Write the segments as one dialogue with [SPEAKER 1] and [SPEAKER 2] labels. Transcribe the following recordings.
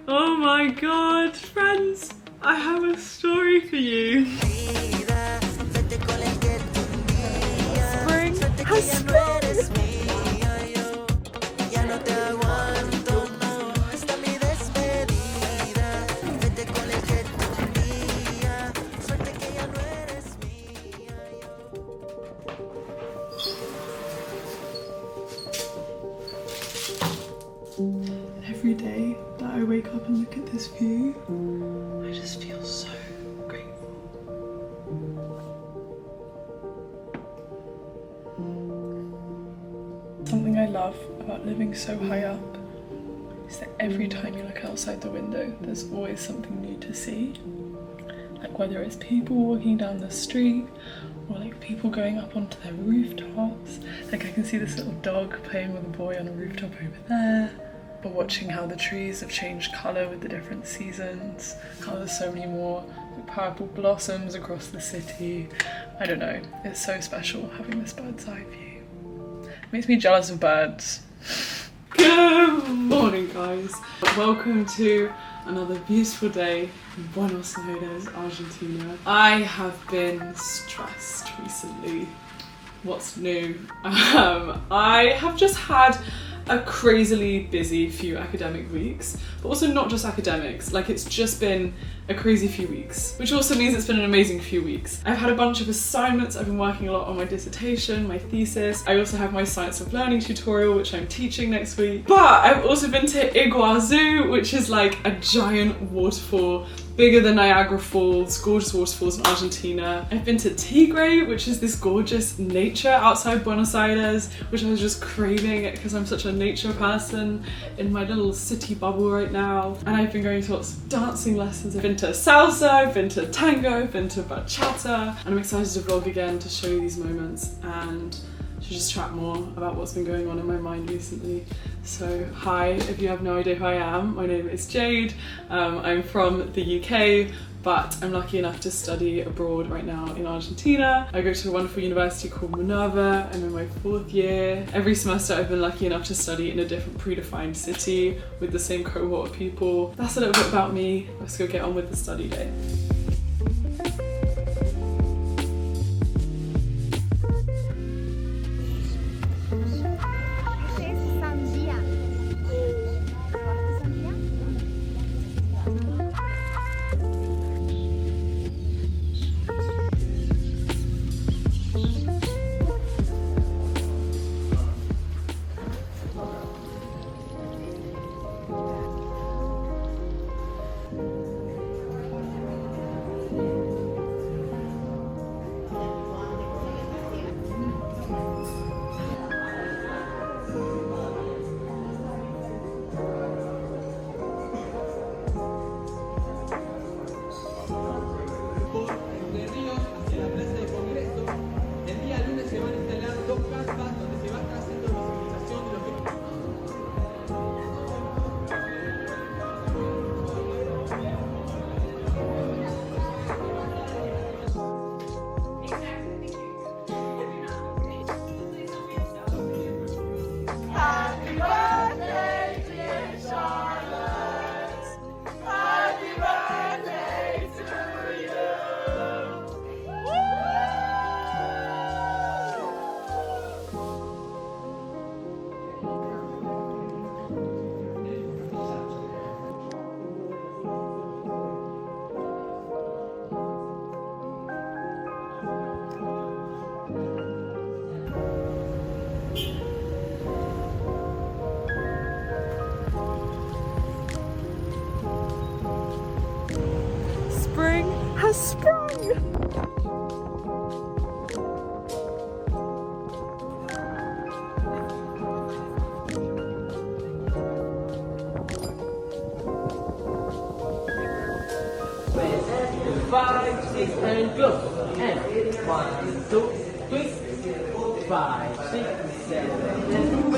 [SPEAKER 1] Oh my god, friends, I have a story for you. Spring has sprung! Every day that I wake up and look at this view, I just feel so grateful. Something I love about living so high up is that every time you look outside the window, there's always something new to see. Like whether it's people walking down the street, or like people going up onto their rooftops. Like I can see this little dog playing with a boy on a rooftop over there. Or watching how the trees have changed colour with the different seasons, how there's so many more purple blossoms across the city. I don't know, it's so special having this bird's eye view. It makes me jealous of birds. Good morning guys. Welcome to another beautiful day in Buenos Aires, Argentina. I have been stressed recently. What's new? I have just had a crazily busy few academic weeks, but also not just academics, like it's just been a crazy few weeks, which also means it's been an amazing few weeks. I've had a bunch of assignments, I've been working a lot on my dissertation, my thesis. I also have my science of learning tutorial, which I'm teaching next week. But I've also been to Iguazu, which is like a giant waterfall, bigger than Niagara Falls, gorgeous waterfalls in Argentina. I've been to Tigre, which is this gorgeous nature outside Buenos Aires, which I was just craving because I'm such a nature person in my little city bubble right now. And I've been going to lots of dancing lessons. I've been to salsa, I've been to tango, I've been to bachata, and I'm excited to vlog again to show you these moments and to just chat more about what's been going on in my mind recently. So hi, if you have no idea who I am, my name is Jade. I'm from the UK, but I'm lucky enough to study abroad right now in Argentina. I go to a wonderful university called Minerva. I'm in my 4th year. Every semester I've been lucky enough to study in a different predefined city with the same cohort of people. That's a little bit about me. Let's go get on with the study day. Sprung!
[SPEAKER 2] Five, 6, and go. And 1, 2, 3, 5, 6, 7, and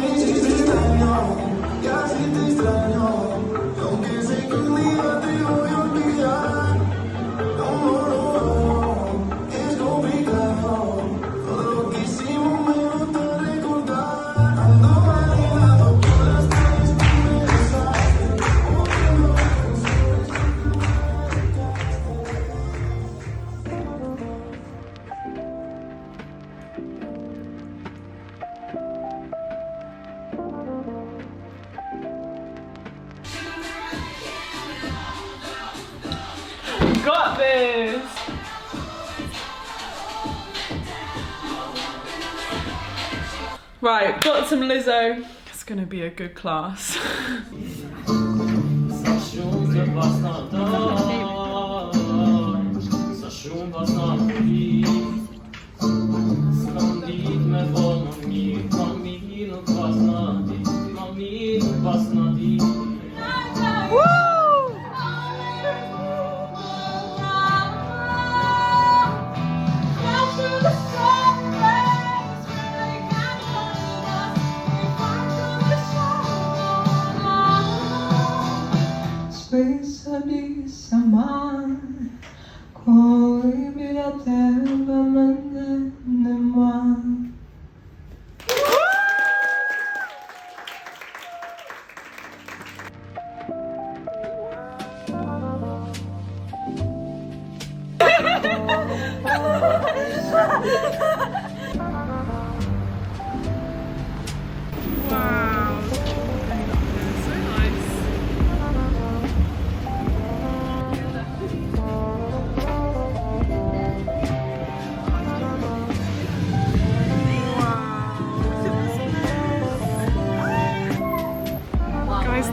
[SPEAKER 1] got this. Right, got some Lizzo. It's gonna be a good class.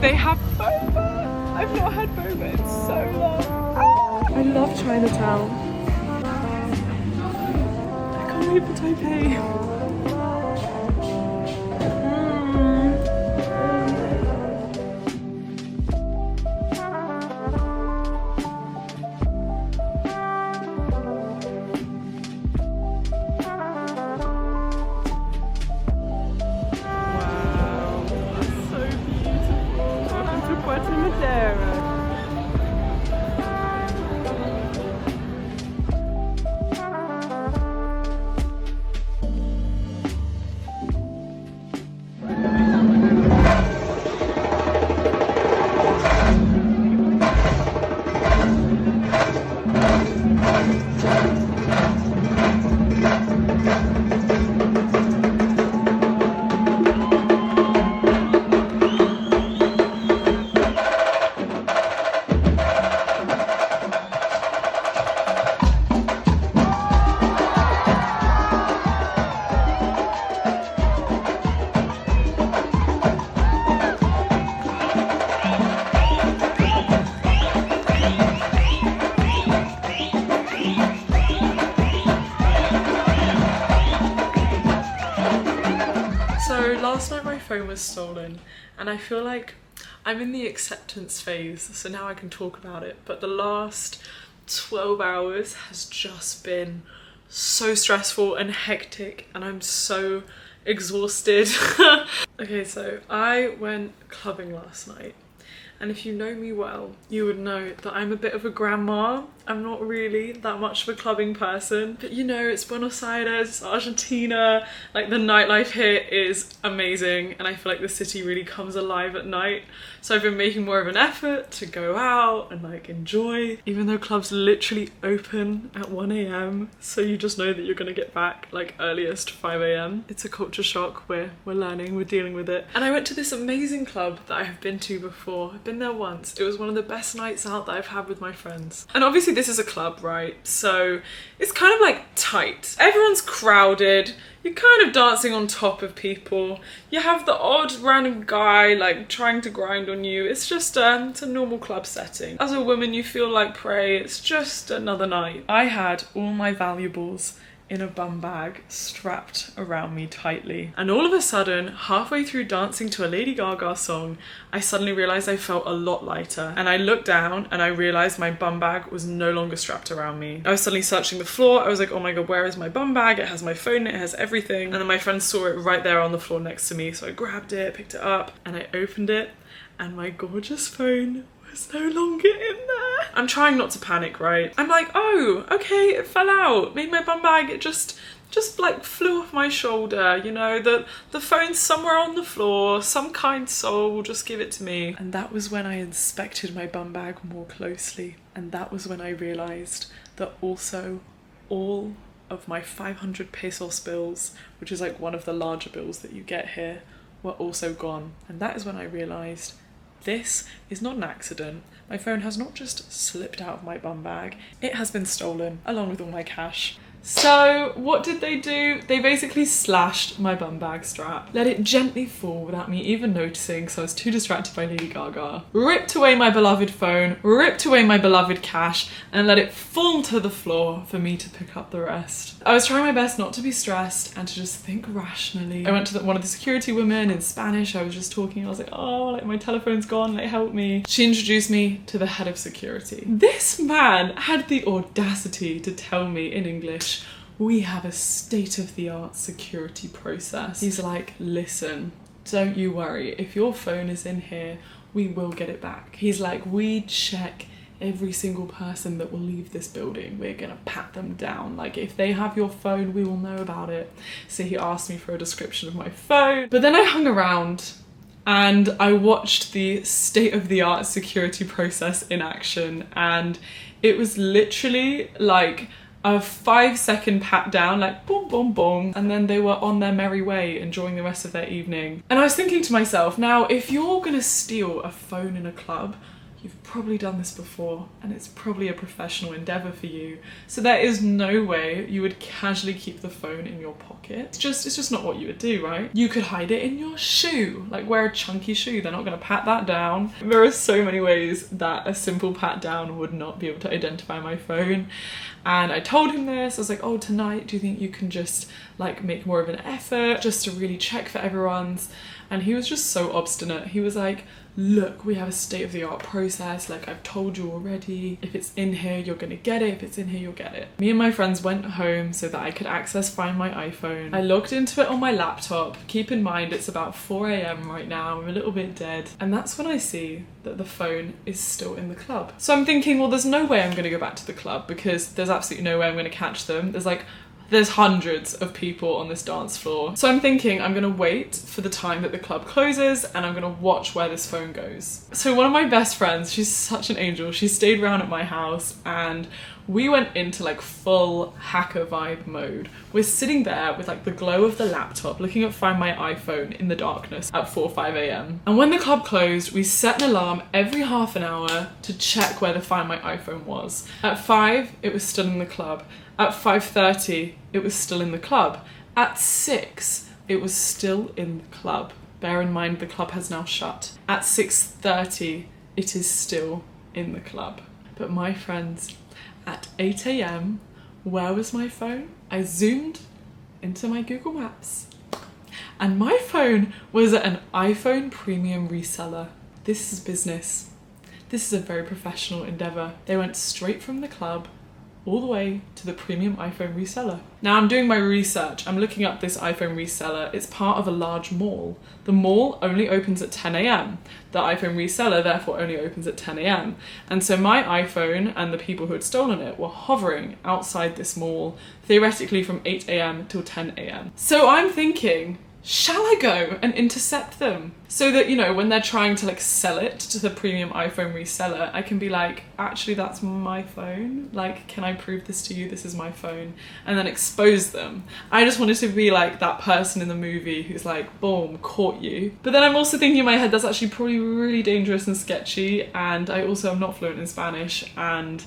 [SPEAKER 1] They have boba. I've not had boba in so long. I love Chinatown. I can't wait for Taipei. Puerto Madero. Last night my phone was stolen and I feel like I'm in the acceptance phase, so now I can talk about it, but the last 12 hours has just been so stressful and hectic and I'm so exhausted. Okay, so I went clubbing last night, and if you know me well, you would know that I'm a bit of a grandma. I'm not really that much of a clubbing person, but you know, it's Buenos Aires, it's Argentina, like the nightlife here is amazing and I feel like the city really comes alive at night. So I've been making more of an effort to go out and like enjoy, even though clubs literally open at 1 AM. So you just know that you're gonna get back like earliest 5 AM. It's a culture shock, we're learning, we're dealing with it. And I went to this amazing club that I have been to before. I've been there once. It was one of the best nights out that I've had with my friends. And obviously this is a club, right? So it's kind of like tight. Everyone's crowded. You're kind of dancing on top of people. You have the odd random guy like trying to grind on you. It's just it's a normal club setting. As a woman, you feel like prey. It's just another night. I had all my valuables in a bum bag strapped around me tightly. And all of a sudden, halfway through dancing to a Lady Gaga song, I suddenly realized I felt a lot lighter. And I looked down and I realized my bum bag was no longer strapped around me. I was suddenly searching the floor. I was like, oh my God, where is my bum bag? It has my phone, it has everything. And then my friend saw it right there on the floor next to me. So I grabbed it, picked it up, and I opened it, and my gorgeous phone was no longer in there. I'm trying not to panic, right? I'm like, oh, okay, it fell out. Maybe my bum bag, it just like flew off my shoulder, you know, the phone's somewhere on the floor, some kind soul will just give it to me. And that was when I inspected my bum bag more closely. And that was when I realized that also all of my 500 pesos bills, which is like one of the larger bills that you get here, were also gone. And that is when I realized This is not an accident. My phone has not just slipped out of my bum bag, it has been stolen along with all my cash. So what did they do? They basically slashed my bum bag strap, let it gently fall without me even noticing because I was too distracted by Lady Gaga, ripped away my beloved phone, ripped away my beloved cash, and let it fall to the floor for me to pick up the rest. I was trying my best not to be stressed and to just think rationally. I went to one of the security women in Spanish. I was just talking. I was like, oh, like my telephone's gone, like help me. She introduced me to the head of security. This man had the audacity to tell me in English, we have a state-of-the-art security process. He's like, listen, don't you worry. If your phone is in here, we will get it back. He's like, we check every single person that will leave this building. We're gonna pat them down. Like, if they have your phone, we will know about it. So he asked me for a description of my phone. But then I hung around and I watched the state-of-the-art security process in action, and it was literally like a 5-second pat down, like boom, boom, boom, and then they were on their merry way enjoying the rest of their evening. And I was thinking to myself, now if you're gonna steal a phone in a club, you've probably done this before and it's probably a professional endeavour for you. So there is no way you would casually keep the phone in your pocket. It's just not what you would do, right? You could hide it in your shoe, like wear a chunky shoe. They're not gonna pat that down. There are so many ways that a simple pat down would not be able to identify my phone. And I told him this. I was like, oh, tonight, do you think you can just like make more of an effort just to really check for everyone's? And he was just so obstinate. He was like, look, we have a state-of-the-art process. Like, I've told you already. If it's in here, you're gonna get it. If it's in here, you'll get it. Me and my friends went home so that I could Find My iPhone. I logged into it on my laptop. Keep in mind, it's about 4 AM right now. I'm a little bit dead. And that's when I see that the phone is still in the club. So I'm thinking, well, there's no way I'm gonna go back to the club because there's absolutely no way I'm gonna catch them. There's hundreds of people on this dance floor. So I'm thinking I'm gonna wait for the time that the club closes and I'm gonna watch where this phone goes. So one of my best friends, she's such an angel, she stayed around at my house and we went into like full hacker vibe mode. We're sitting there with like the glow of the laptop looking at Find My iPhone in the darkness at 4 or 5 AM. And when the club closed, we set an alarm every half an hour to check where the Find My iPhone was. At 5, it was still in the club. At 5:30, it was still in the club. At 6, it was still in the club. Bear in mind, the club has now shut. At 6:30, it is still in the club. But my friends, at 8 AM, where was my phone? I zoomed into my Google Maps and my phone was at an iPhone premium reseller. This is business. This is a very professional endeavour. They went straight from the club all the way to the premium iPhone reseller. Now I'm doing my research. I'm looking up this iPhone reseller. It's part of a large mall. The mall only opens at 10 AM. The iPhone reseller therefore only opens at 10 AM. And so my iPhone and the people who had stolen it were hovering outside this mall, theoretically from 8 AM till 10 AM. So I'm thinking, shall I go and intercept them? So that, you know, when they're trying to like sell it to the premium iPhone reseller, I can be like, actually that's my phone. Like, can I prove this to you? This is my phone. And then expose them. I just wanted to be like that person in the movie who's like, boom, caught you. But then I'm also thinking in my head, that's actually probably really dangerous and sketchy. And I also am not fluent in Spanish and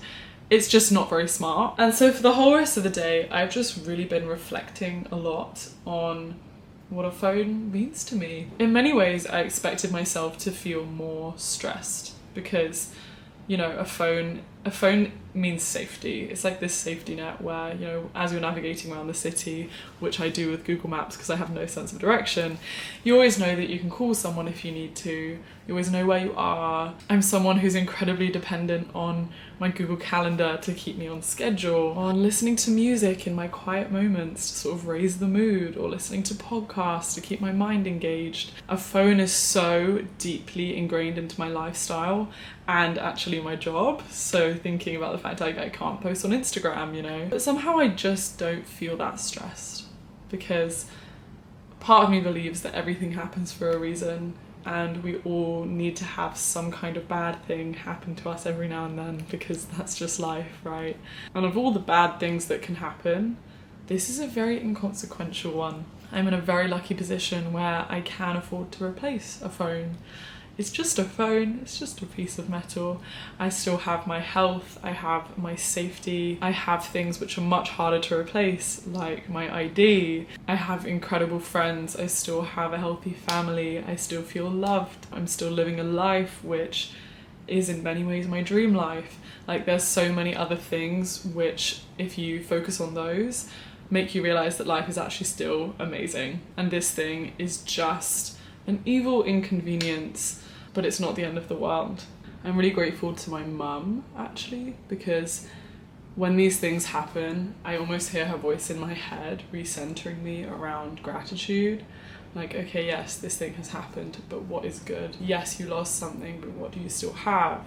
[SPEAKER 1] it's just not very smart. And so for the whole rest of the day, I've just really been reflecting a lot on what a phone means to me. In many ways, I expected myself to feel more stressed because, you know, a phone means safety. It's like this safety net where, you know, as you're navigating around the city, which I do with Google Maps because I have no sense of direction, you always know that you can call someone if you need to. You always know where you are. I'm someone who's incredibly dependent on my Google Calendar to keep me on schedule, on listening to music in my quiet moments to sort of raise the mood, or listening to podcasts to keep my mind engaged. A phone is so deeply ingrained into my lifestyle and actually my job. So thinking about the fact I can't post on Instagram, you know. But somehow I just don't feel that stressed because part of me believes that everything happens for a reason and we all need to have some kind of bad thing happen to us every now and then because that's just life, right? And of all the bad things that can happen, this is a very inconsequential one. I'm in a very lucky position where I can afford to replace a phone. it's just a phone, it's just a piece of metal. I still have my health, I have my safety, I have things which are much harder to replace, like my ID. I have incredible friends, I still have a healthy family, I still feel loved, I'm still living a life which is in many ways my dream life. Like, there's so many other things which, if you focus on those, make you realise that life is actually still amazing. And this thing is just an evil inconvenience, but it's not the end of the world. I'm really grateful to my mum, actually, because when these things happen, I almost hear her voice in my head recentering me around gratitude. Like, okay, yes, this thing has happened, but what is good? Yes, you lost something, but what do you still have?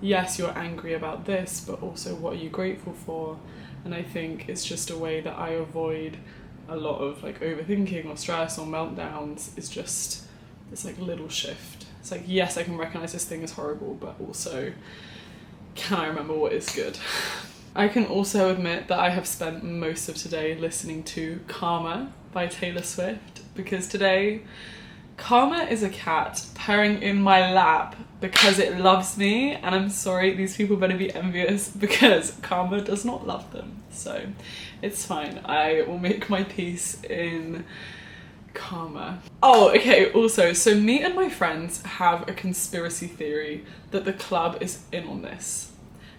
[SPEAKER 1] Yes, you're angry about this, but also what are you grateful for? And I think it's just a way that I avoid a lot of like overthinking or stress or meltdowns. It's just this like little shift. It's like, yes, I can recognize this thing is horrible, but also, can I remember what is good? I can also admit that I have spent most of today listening to Karma by Taylor Swift, because today Karma is a cat purring in my lap because it loves me, and I'm sorry, these people better be envious because Karma does not love them. So it's fine, I will make my peace in Karma. Oh, okay, also, so me and my friends have a conspiracy theory that the club is in on this.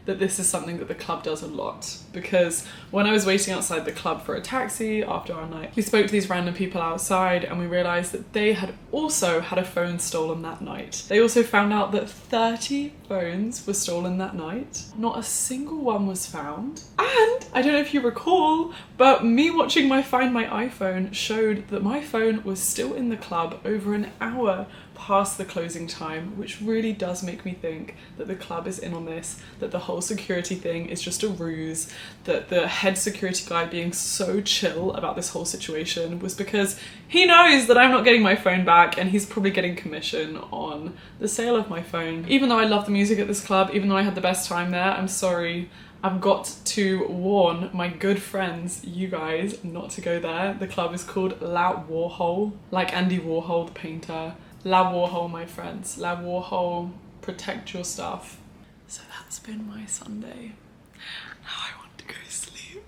[SPEAKER 1] That this is something that the club does a lot, because when I was waiting outside the club for a taxi after our night, we spoke to these random people outside and we realised that they had also had a phone stolen that night. They also found out that 30 phones were stolen that night. Not a single one was found. And I don't know if you recall, but me watching my Find My iPhone showed that my phone was still in the club over an hour past the closing time, which really does make me think that the club is in on this, that the whole security thing is just a ruse, that the head security guy being so chill about this whole situation was because he knows that I'm not getting my phone back and he's probably getting commission on the sale of my phone. Even though I love the music at this club, even though I had the best time there, I'm sorry, I've got to warn my good friends, you guys, not to go there. The club is called La Warhol, like Andy Warhol, the painter. La Warhol, my friends. La Warhol, protect your stuff. So that's been my Sunday. Now I want to go sleep.